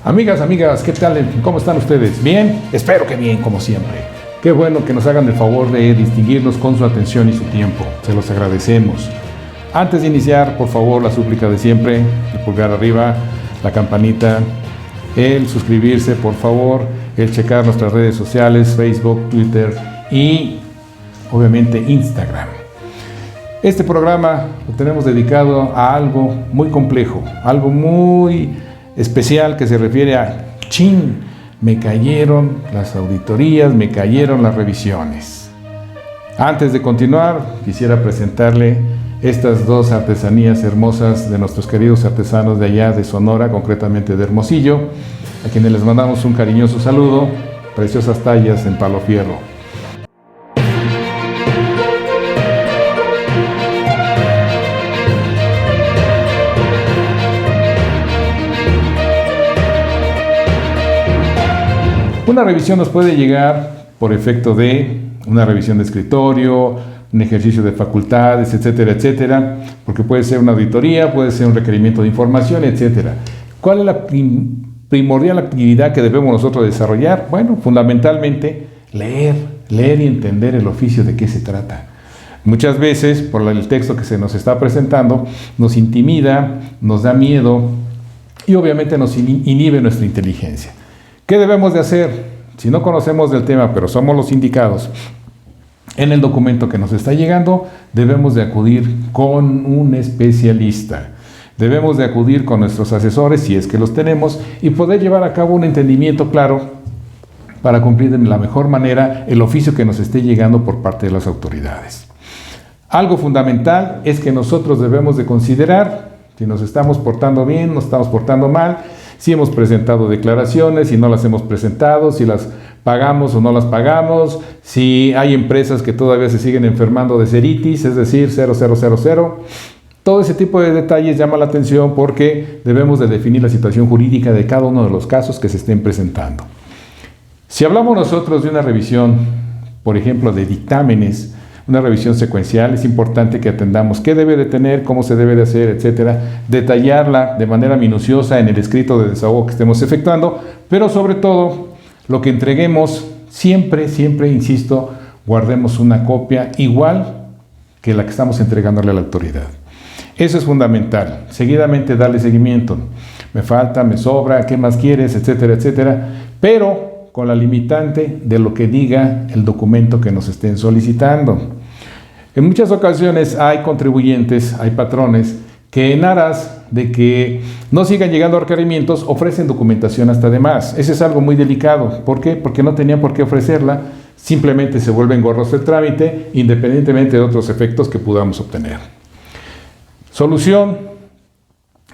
Amigas, ¿qué tal? ¿Cómo están ustedes? ¿Bien? Espero que bien, como siempre. Qué bueno que nos hagan el favor de distinguirnos con su atención y su tiempo. Se los agradecemos. Antes de iniciar, por favor, la súplica de siempre, el pulgar arriba, la campanita, el suscribirse, por favor, el checar nuestras redes sociales, Facebook, Twitter y, obviamente, Instagram. Este programa lo tenemos dedicado a algo muy complejo, algo muy especial que se refiere a me cayeron las auditorías, me cayeron las revisiones. Antes de continuar, quisiera presentarle estas dos artesanías hermosas de nuestros queridos artesanos de allá de Sonora, concretamente de Hermosillo, a quienes les mandamos un cariñoso saludo, preciosas tallas en palo fierro. Una revisión nos puede llegar por efecto de una revisión de escritorio, un ejercicio de facultades, etcétera, etcétera, porque puede ser una auditoría, puede ser un requerimiento de información, etcétera. ¿Cuál es la primordial actividad que debemos nosotros desarrollar? Bueno, fundamentalmente leer y entender el oficio de qué se trata. Muchas veces, por el texto que se nos está presentando, nos intimida, nos da miedo y obviamente nos inhibe nuestra inteligencia. ¿Qué debemos de hacer? Si no conocemos del tema, pero somos los indicados, en el documento que nos está llegando, debemos de acudir con un especialista. Debemos de acudir con nuestros asesores, si es que los tenemos, y poder llevar a cabo un entendimiento claro para cumplir de la mejor manera el oficio que nos esté llegando por parte de las autoridades. Algo fundamental es que nosotros debemos de considerar si nos estamos portando bien, nos estamos portando mal, si hemos presentado declaraciones, si no las hemos presentado, si las pagamos o no las pagamos, si hay empresas que todavía se siguen enfermando de ceritis, es decir, 0000. Todo ese tipo de detalles llama la atención porque debemos de definir la situación jurídica de cada uno de los casos que se estén presentando. Si hablamos nosotros de una revisión, por ejemplo, de dictámenes, una revisión secuencial, es importante que atendamos qué debe de tener, cómo se debe de hacer, etcétera, detallarla de manera minuciosa en el escrito de desahogo que estemos efectuando, pero sobre todo, lo que entreguemos, siempre, insisto, guardemos una copia igual que la que estamos entregándole a la autoridad. Eso es fundamental. Seguidamente darle seguimiento. Me falta, me sobra, ¿qué más quieres?, etcétera, etcétera, pero con la limitante de lo que diga el documento que nos estén solicitando. En muchas ocasiones hay contribuyentes, hay patrones, que en aras de que no sigan llegando requerimientos, ofrecen documentación hasta de más. Ese es algo muy delicado. ¿Por qué? Porque no tenían por qué ofrecerla, simplemente se vuelve engorroso el trámite, independientemente de otros efectos que podamos obtener. Solución: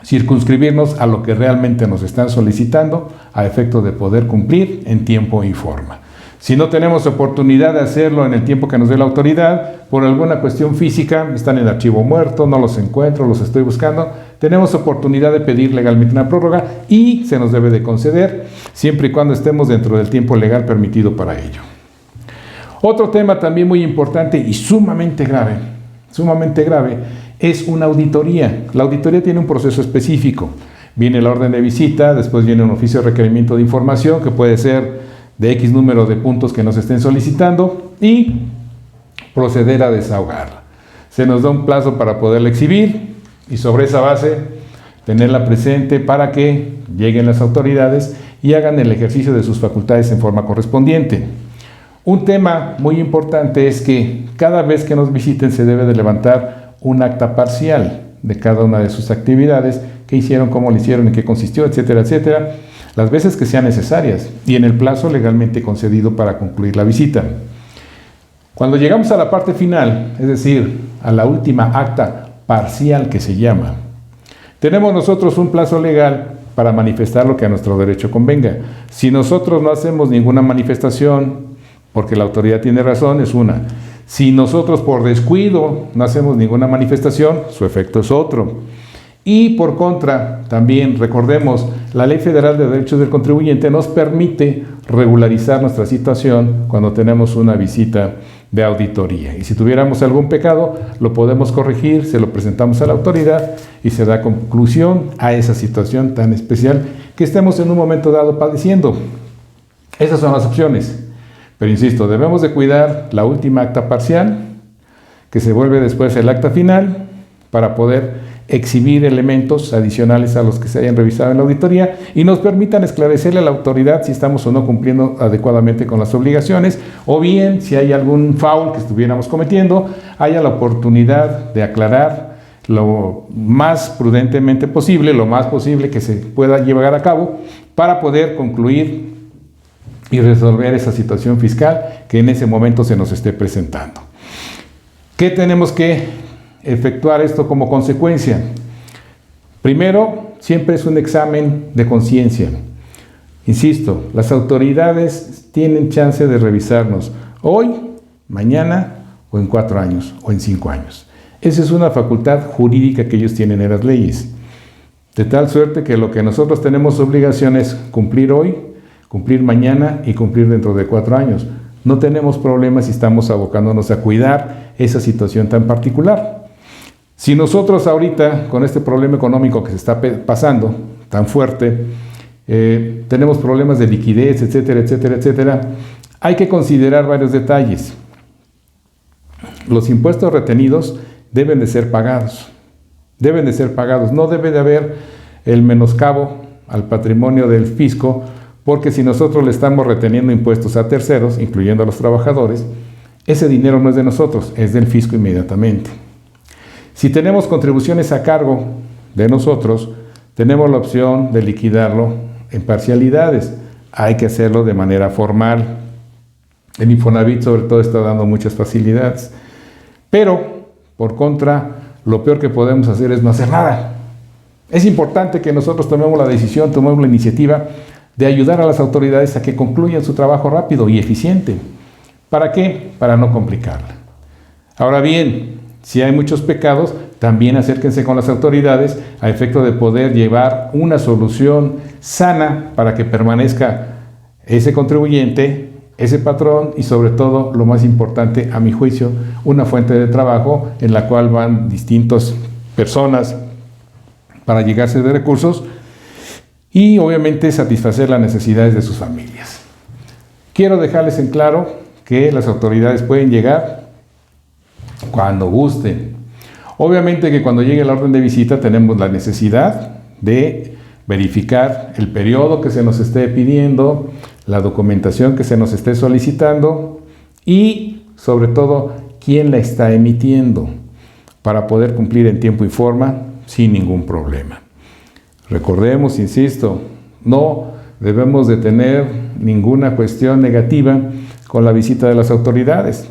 circunscribirnos a lo que realmente nos están solicitando a efecto de poder cumplir en tiempo y forma. Si no tenemos oportunidad de hacerlo en el tiempo que nos dé la autoridad, por alguna cuestión física, están en archivo muerto, no los encuentro, los estoy buscando, tenemos oportunidad de pedir legalmente una prórroga y se nos debe de conceder, siempre y cuando estemos dentro del tiempo legal permitido para ello. Otro tema también muy importante y sumamente grave, es una auditoría. La auditoría tiene un proceso específico. Viene la orden de visita, después viene un oficio de requerimiento de información que puede ser de X número de puntos que nos estén solicitando y proceder a desahogarla. Se nos da un plazo para poderla exhibir y sobre esa base tenerla presente para que lleguen las autoridades y hagan el ejercicio de sus facultades en forma correspondiente. Un tema muy importante es que cada vez que nos visiten se debe de levantar un acta parcial de cada una de sus actividades, qué hicieron, cómo lo hicieron, en qué consistió, etcétera, etcétera, las veces que sean necesarias y en el plazo legalmente concedido para concluir la visita. Cuando llegamos a la parte final, es decir, a la última acta parcial que se llama, tenemos nosotros un plazo legal para manifestar lo que a nuestro derecho convenga. Si nosotros no hacemos ninguna manifestación, porque la autoridad tiene razón, es una. Si nosotros por descuido no hacemos ninguna manifestación, su efecto es otro. Y por contra, también recordemos, la Ley Federal de Derechos del Contribuyente nos permite regularizar nuestra situación cuando tenemos una visita de auditoría. Y si tuviéramos algún pecado, lo podemos corregir, se lo presentamos a la autoridad y se da conclusión a esa situación tan especial que estemos en un momento dado padeciendo. Esas son las opciones. Pero insisto, debemos de cuidar la última acta parcial, que se vuelve después el acta final, para poder exhibir elementos adicionales a los que se hayan revisado en la auditoría y nos permitan esclarecerle a la autoridad si estamos o no cumpliendo adecuadamente con las obligaciones, o bien si hay algún foul que estuviéramos cometiendo, haya la oportunidad de aclarar lo más prudentemente posible, lo más posible que se pueda llevar a cabo para poder concluir y resolver esa situación fiscal que en ese momento se nos esté presentando. ¿Qué tenemos que efectuar esto como consecuencia? Primero, siempre es un examen de conciencia. Insisto, las autoridades tienen chance de revisarnos hoy, mañana o en 4 años o en 5 años. Esa es una facultad jurídica que ellos tienen en las leyes. De tal suerte que lo que nosotros tenemos obligación es cumplir hoy, cumplir mañana y cumplir dentro de 4 años. No tenemos problemas si estamos abocándonos a cuidar esa situación tan particular. Si nosotros ahorita, con este problema económico que se está pasando tan fuerte, tenemos problemas de liquidez, etcétera, etcétera, etcétera, hay que considerar varios detalles. Los impuestos retenidos deben de ser pagados. Deben de ser pagados. No debe de haber el menoscabo al patrimonio del fisco, porque si nosotros le estamos reteniendo impuestos a terceros, incluyendo a los trabajadores, ese dinero no es de nosotros, es del fisco inmediatamente. Si tenemos contribuciones a cargo de nosotros, tenemos la opción de liquidarlo en parcialidades. Hay que hacerlo de manera formal. El Infonavit sobre todo está dando muchas facilidades. Pero, por contra, lo peor que podemos hacer es no hacer nada. Es importante que nosotros tomemos la decisión, tomemos la iniciativa de ayudar a las autoridades a que concluyan su trabajo rápido y eficiente. ¿Para qué? Para no complicarla. Ahora bien, si hay muchos pecados, también acérquense con las autoridades a efecto de poder llevar una solución sana para que permanezca ese contribuyente, ese patrón y sobre todo, lo más importante a mi juicio, una fuente de trabajo en la cual van distintas personas para llegarse de recursos y obviamente satisfacer las necesidades de sus familias. Quiero dejarles en claro que las autoridades pueden llegar cuando gusten. Obviamente que cuando llegue la orden de visita tenemos la necesidad de verificar el periodo que se nos esté pidiendo, la documentación que se nos esté solicitando y sobre todo quién la está emitiendo para poder cumplir en tiempo y forma sin ningún problema. Recordemos, insisto, no debemos de tener ninguna cuestión negativa con la visita de las autoridades.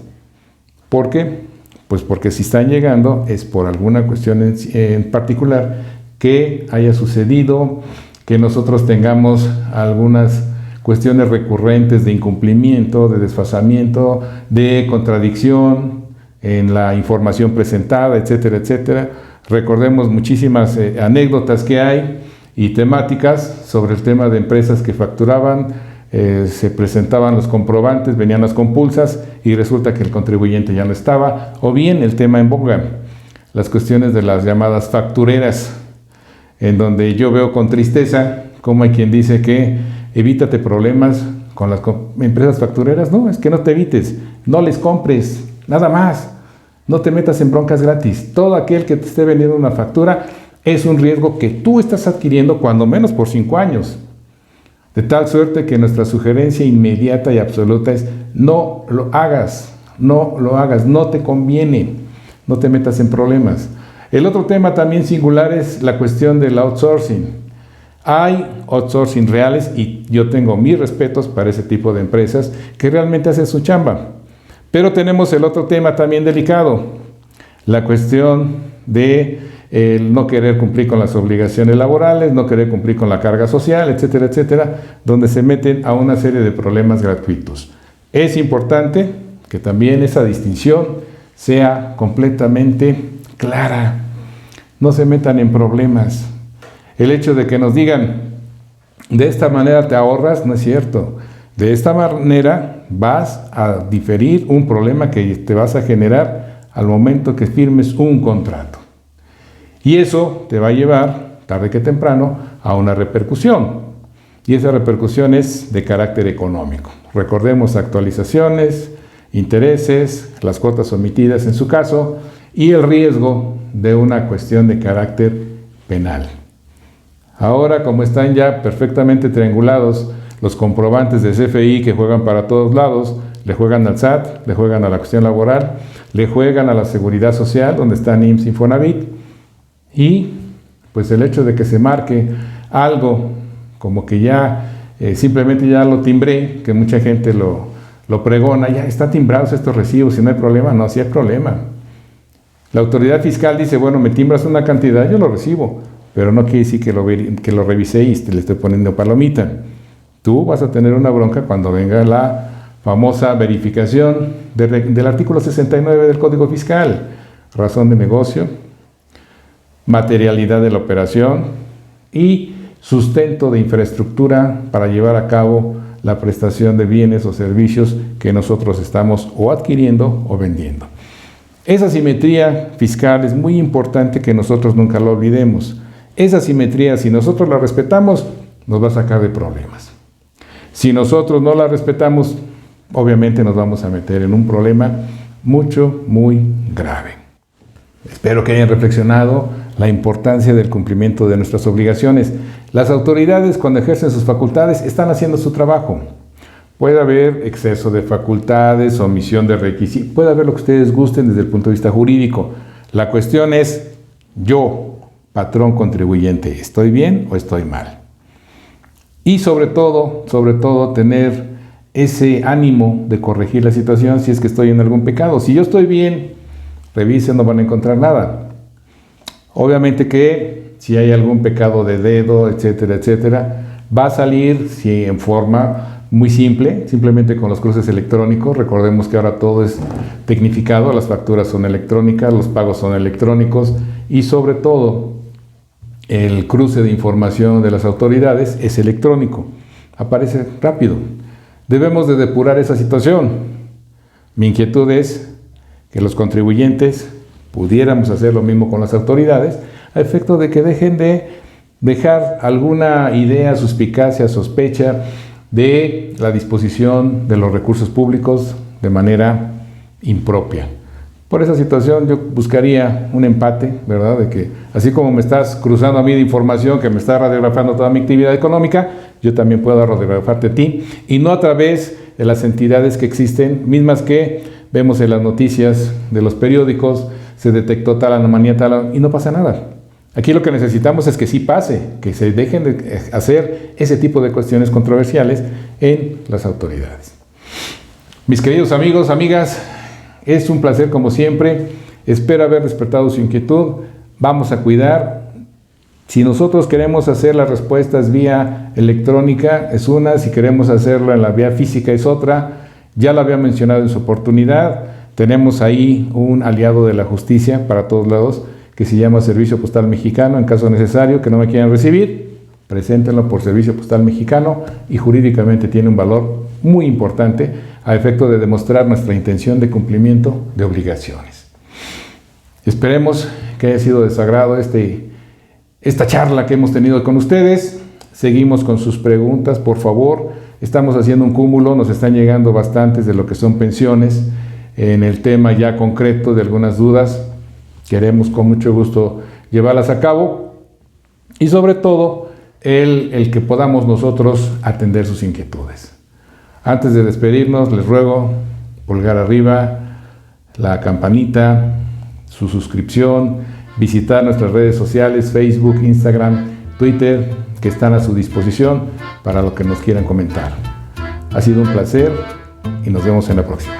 ¿Por qué? Pues porque si están llegando es por alguna cuestión en particular que haya sucedido, que nosotros tengamos algunas cuestiones recurrentes de incumplimiento, de desfasamiento, de contradicción en la información presentada, etcétera, etcétera. Recordemos muchísimas anécdotas que hay y temáticas sobre el tema de empresas que facturaban, se presentaban los comprobantes, venían las compulsas y resulta que el contribuyente ya no estaba, o bien el tema en boga, las cuestiones de las llamadas factureras, en donde yo veo con tristeza como hay quien dice que evítate problemas con las empresas factureras. No, es que no te evites, no les compres, nada más, no te metas en broncas gratis. Todo aquel que te esté vendiendo una factura es un riesgo que tú estás adquiriendo cuando menos por 5 años. De tal suerte que nuestra sugerencia inmediata y absoluta es no lo hagas, no te conviene, no te metas en problemas. El otro tema también singular es la cuestión del outsourcing. Hay outsourcing reales y yo tengo mis respetos para ese tipo de empresas que realmente hacen su chamba. Pero tenemos el otro tema también delicado, la cuestión de el no querer cumplir con las obligaciones laborales, no querer cumplir con la carga social, etcétera, etcétera, donde se meten a una serie de problemas gratuitos. Es importante que también esa distinción sea completamente clara. No se metan en problemas. El hecho de que nos digan, de esta manera te ahorras, no es cierto. De esta manera vas a diferir un problema que te vas a generar al momento que firmes un contrato. Y eso te va a llevar, tarde que temprano, a una repercusión. Y esa repercusión es de carácter económico. Recordemos actualizaciones, intereses, las cuotas omitidas en su caso, y el riesgo de una cuestión de carácter penal. Ahora, como están ya perfectamente triangulados los comprobantes de CFI que juegan para todos lados, le juegan al SAT, le juegan a la cuestión laboral, le juegan a la seguridad social, donde están IMSS, Infonavit, y pues el hecho de que se marque algo como que ya simplemente ya lo timbré, que mucha gente lo pregona, ya están timbrados estos recibos y no hay problema. No, sí hay problema. La autoridad fiscal dice, bueno, me timbras una cantidad, yo lo recibo, pero no quiere decir que lo revisé y le estoy poniendo palomita. Tú vas a tener una bronca cuando venga la famosa verificación del artículo 69 del Código Fiscal, razón de negocio, materialidad de la operación y sustento de infraestructura para llevar a cabo la prestación de bienes o servicios que nosotros estamos o adquiriendo o vendiendo. Esa simetría fiscal es muy importante que nosotros nunca la olvidemos. Esa simetría, si nosotros la respetamos, nos va a sacar de problemas. Si nosotros no la respetamos, obviamente nos vamos a meter en un problema muy grave. Espero que hayan reflexionado la importancia del cumplimiento de nuestras obligaciones. Las autoridades, cuando ejercen sus facultades, están haciendo su trabajo. Puede haber exceso de facultades, omisión de requisitos, puede haber lo que ustedes gusten desde el punto de vista jurídico. La cuestión es, yo, patrón contribuyente, ¿estoy bien o estoy mal? Y sobre todo, tener ese ánimo de corregir la situación si es que estoy en algún pecado. Si yo estoy bien, revisen, no van a encontrar nada. Obviamente que si hay algún pecado de dedo, etcétera, va a salir si en forma muy simple, simplemente con los cruces electrónicos. Recordemos que ahora todo es tecnificado, las facturas son electrónicas, los pagos son electrónicos y sobre todo el cruce de información de las autoridades es electrónico, aparece rápido. Debemos de depurar esa situación. Mi inquietud es que los contribuyentes pudiéramos hacer lo mismo con las autoridades, a efecto de que dejen de dejar alguna idea, suspicacia, sospecha de la disposición de los recursos públicos de manera impropia. Por esa situación yo buscaría un empate, ¿verdad? De que así como me estás cruzando a mí de información que me está radiografando toda mi actividad económica, yo también puedo radiografarte a ti, y no a través de las entidades que existen, mismas que vemos en las noticias de los periódicos, se detectó tal anomalía, tal, y no pasa nada. Aquí lo que necesitamos es que sí pase, que se dejen de hacer ese tipo de cuestiones controversiales en las autoridades. Mis queridos amigos, amigas, es un placer como siempre. Espero haber despertado su inquietud. Vamos a cuidar. Si nosotros queremos hacer las respuestas vía electrónica es una, si queremos hacerlo en la vía física es otra. Ya lo había mencionado en su oportunidad. Tenemos ahí un aliado de la justicia para todos lados que se llama Servicio Postal Mexicano. En caso necesario que no me quieran recibir, preséntenlo por Servicio Postal Mexicano y jurídicamente tiene un valor muy importante a efecto de demostrar nuestra intención de cumplimiento de obligaciones. Esperemos que haya sido de su agrado esta charla que hemos tenido con ustedes. Seguimos con sus preguntas, por favor. Estamos haciendo un cúmulo, nos están llegando bastantes de lo que son pensiones. En el tema ya concreto de algunas dudas, queremos con mucho gusto llevarlas a cabo y sobre todo el que podamos nosotros atender sus inquietudes. Antes de despedirnos, les ruego pulgar arriba, la campanita, su suscripción, visitar nuestras redes sociales, Facebook, Instagram, Twitter, que están a su disposición para lo que nos quieran comentar. Ha sido un placer y nos vemos en la próxima.